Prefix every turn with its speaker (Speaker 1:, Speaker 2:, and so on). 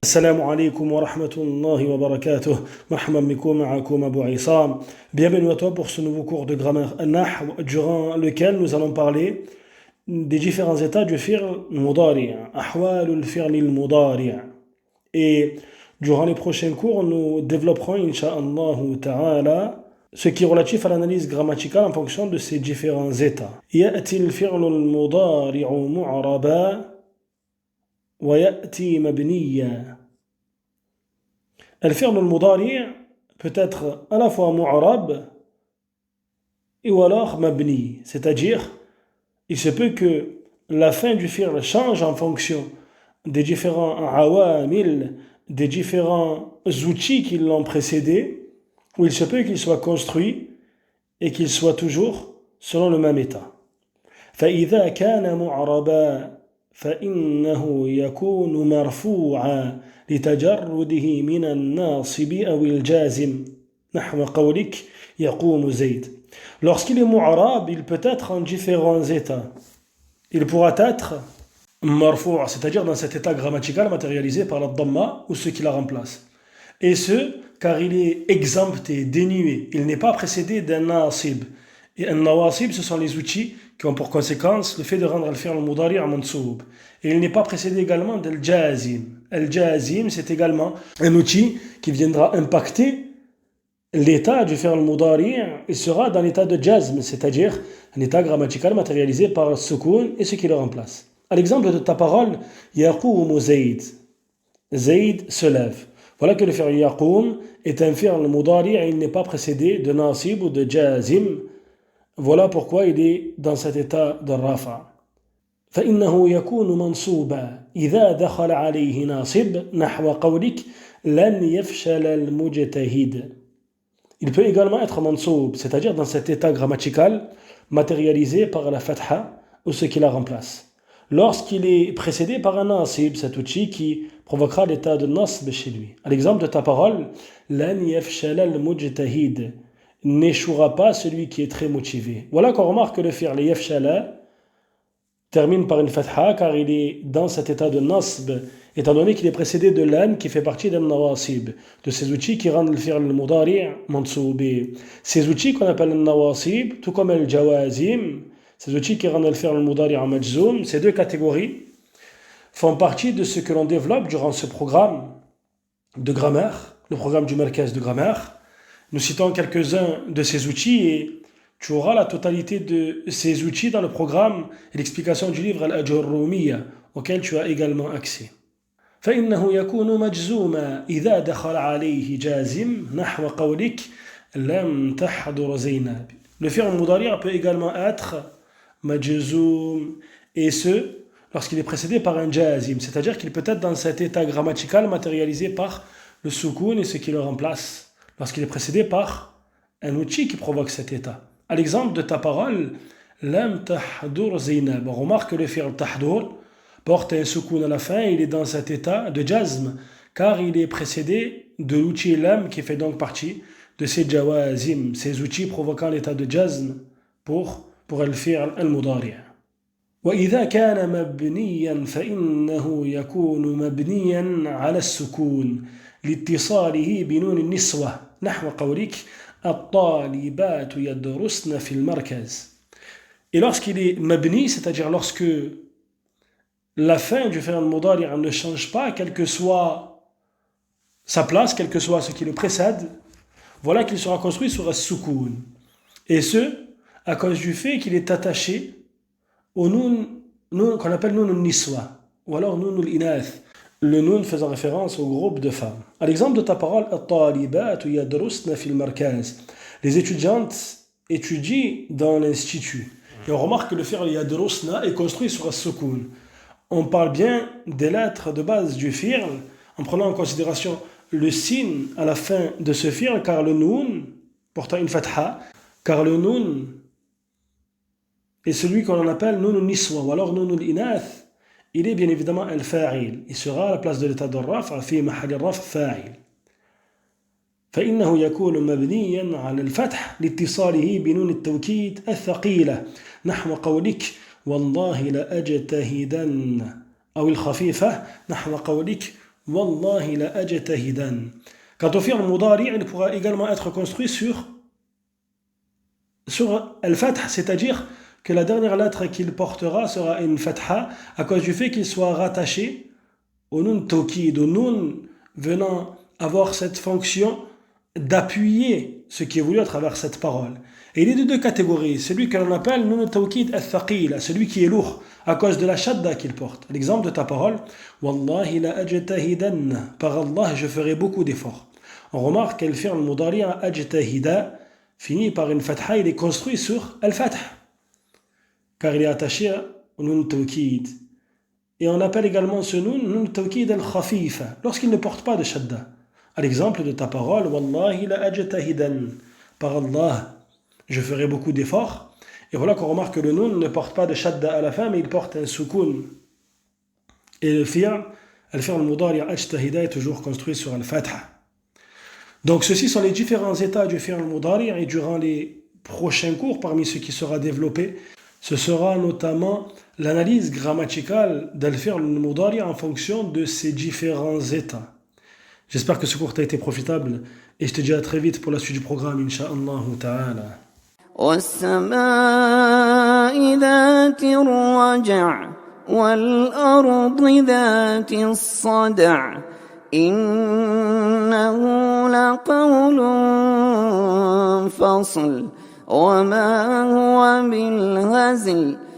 Speaker 1: Assalamu alaikum wa rahmatullahi wa barakatuh. Marhaban bikoum ma'akoum Abu Issa. Bienvenue à toi pour ce nouveau cours de grammaire Nahw, durant lequel nous allons parler des différents états du fi'l mudari', ahwalul fi'l mudari'. Et durant les prochains cours, nous développerons, incha'Allah ta'ala, ce qui est relatif à l'analyse grammaticale en fonction de ces différents états. Ya'ti al-fi'l al-mudari'u mu'raba wa ya'ti mabniya. Al-fi'l al-mudari' peut être à la fois mu'rab et ou alors mabni, c'est-à-dire il se peut que la fin du fi'l change en fonction des différents awamil, des différents outils qui l'ont précédé, ou il se peut qu'il soit construit et qu'il soit toujours selon le même état. فإذا كان معربا فإنه يكون مرفوعا لتجرده من الناصب أو الجازم نحو قولك يقوم زيد. Lorsqu'il est mu'arab, il peut être en différents états. Il pourra être marfou', c'est-à-dire dans cet état grammatical matérialisé par la dhamma ou ce qui la remplace. Et ce, car il est exempté, dénué. Il n'est pas précédé d'un nasib. Et un nawasib, ce sont les outils qui ont pour conséquence le fait de rendre al-fi'l al-mudari' mansoub. Et il n'est pas précédé également d'al-jazim. Al-jazim, c'est également un outil qui viendra impacter l'état du fi'l al-mudari'. Il sera dans l'état de jazm, c'est-à-dire un état grammatical matérialisé par le sukoun et ce qui le remplace. À l'exemple de ta parole, yaqoumu Zayd. Zayd se lève. Voilà que le fi'l yaqoum est un fi'l al-mudari' et il n'est pas précédé de nasib ou de jazim. Voilà pourquoi il est dans cet état de rafa. فإنه يكون منصوبا إذا دخل عليه ناصب نحو قولك لن يفشل المجتهد. Il peut également être mansoub, c'est-à-dire dans cet état grammatical matérialisé par la fatha ou ce qui la remplace. Lorsqu'il est précédé par un nasib, cet outil qui provoquera l'état de nasb chez lui. À l'exemple de ta parole, لن يفشل المجتهد. N'échouera pas celui qui est très motivé. Voilà qu'on remarque que le fi'l yafshala termine par une fatha car il est dans cet état de nasb, étant donné qu'il est précédé de lan qui fait partie d'un nawasib, de ces outils qui rendent le fi'l al-mudari' mansoubi. Ces outils qu'on appelle le nawasib, tout comme le jawazim, ces outils qui rendent le fi'l al-mudari' majzoum, ces deux catégories font partie de ce que l'on développe durant ce programme de grammaire, le programme du Markaz de grammaire. Nous citons quelques-uns de ces outils et tu auras la totalité de ces outils dans le programme et l'explication du livre Al-Ajurrumiyya auquel tu as également accès. فإنه يكون مجزوما إذا دخل عليه جازم نحو قولك لم تحضر زينب. Le fi'l mudari' peut également être majzoum et ce lorsqu'il est précédé par un jazim, c'est-à-dire qu'il peut être dans cet état grammatical matérialisé par le soukoun et ce qui le remplace. Lorsqu'il est précédé par un outil qui provoque cet état. À l'exemple de ta parole, Lam tahdur Zainab. On remarque que le fi'l tahdur porte un soukoun à la fin, il est dans cet état de jazm, car il est précédé de l'outil lam qui fait donc partie de ces jawazim, ces outils provoquant l'état de jazm pour le fi'l al-mudari'. وإذا كان مبنيا فإنه يكون مبنيا على السكون لاتصاله بنون النسوة نحو قولك الطالبات يدرسن في المركز. Et lorsqu'il est mabni, c'est-à-dire lorsque la fin du fi'l al-mudari' ne change pas, quelle que soit sa place, quel que soit ce qui le précède, voilà qu'il sera construit sur as-sukoun. Et ce, à cause du fait qu'il est attaché au noun qu'on appelle noun al-niswa, ou alors noun al-inath, le noun faisant référence au groupe de femmes. À l'exemple de ta parole, les étudiantes étudient dans l'institut. Et on remarque que le fi'l yadrusna est construit sur as-sukoun. On parle bien des lettres de base du fi'l en prenant en considération le sin à la fin de ce fi'l, car le noun, portant une fatha, car le noun est celui qu'on appelle noun al-niswa, ou alors noun al-inath. Il est bien évidemment al-fa'il. Il sera à la place de l'état de raf' fi mahal raf' fa'il. فإنه يكون مبنيا على الفتح لاتصاله بنون التوكيد الثقيلة نحو قولك والله لأجتهدن أو الخفيفة نحو قولك Wallahi la ajtahidan. Quant au fi'l mudari, il pourra également être construit sur al-fath, c'est-à-dire que la dernière lettre qu'il portera sera une fatha à cause du fait qu'il soit rattaché au nun tawkid, au nun venant avoir cette fonction d'appuyer ce qui est voulu à travers cette parole. Et il est de deux catégories. Celui que l'on appelle nun tawkid al-thaqil, celui qui est lourd à cause de la shadda qu'il porte. L'exemple de ta parole, Wallahi la ajtahidan, par Allah je ferai beaucoup d'efforts. On remarque qu'elle fait un mudari ajtahida, fini par une fatha, il est construit sur al-fath, car il est attaché au nun tawkid. Et on appelle également ce nun tawkid al-khafifa, lorsqu'il ne porte pas de shadda. À l'exemple de ta parole, Wallahi la ajtahidan, par Allah, je ferai beaucoup d'efforts. Et voilà qu'on remarque que le nun ne porte pas de shadda à la fin, mais il porte un soukoun. Et le fi'l al-mudari ajtahida est toujours construit sur al-fatha. Donc ceci sont les différents états du fi'l al-mudari, et durant les prochains cours, parmi ceux qui sera développé, ce sera notamment l'analyse grammaticale d'al-fi'l al-mudari en fonction de ces différents états. J'espère que ce cours t'a été profitable et je te dis à très vite pour la suite du programme, Inch'Allah ta'ala.
Speaker 2: والسماء ذات الرجع والأرض ذات الصدع إنه لقول فصل وما هو بالهزل